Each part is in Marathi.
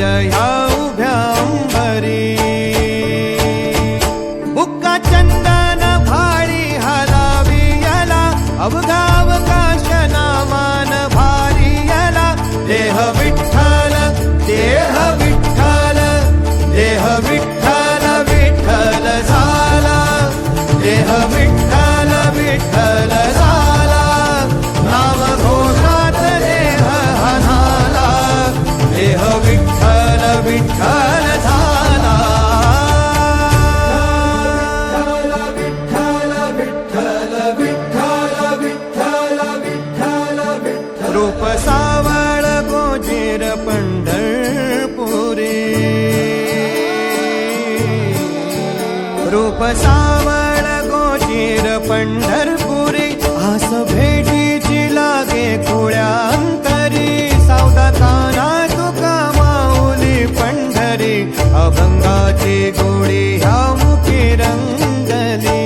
ह्या उभ्या अंबरी. बुक्का चंदन भाळी हलावी याला अवघा अवकाश नामान भारी याला. देह विठ्ठल देह विठ्ठल देह विठ्ठल विठ्ठल झाला. देह विठ्ठल विठ्ठल झाला. नाम घोषात देह हनाला. देह विठ्ठल विठ्ठल झाला. विठ्ठल विठ्ठल विठ्ठल विठ्ठल विठ्ठल विठ्ठल. रूप सावळ गोजीर पंढरपुरी. रूप सावळ गोजीर पंढरपुरी. आस भेटीची लागे खुळ्या अंतरी. सावधा काना तुका माऊली पंढरी. अभंगाची गोडी ह्या मुखी रंगली.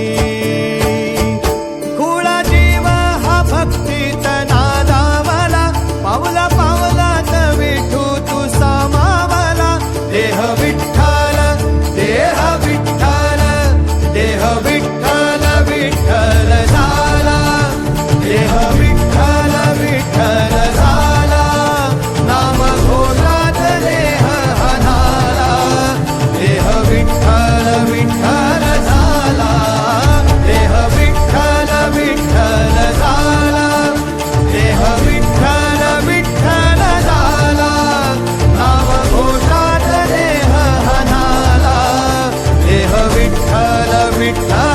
खुळा जीव हा भक्तीत नादावला. पावला पावलात विठू तू सामावला. देह विठ्ठल देह विठ्ठल देह विठ्ठल विठ्ठल झाला. देह विठ्ठल विठ्ठल झाला. नाम घोषात देह हनाला. देह विठ्ठल विठ्ठल झाला. देह विठ्ठल विठ्ठल झाला. देह विठ्ठल विठ्ठल झाला. नाम घोषात देह हनाला. देह विठ्ठल विठ्ठल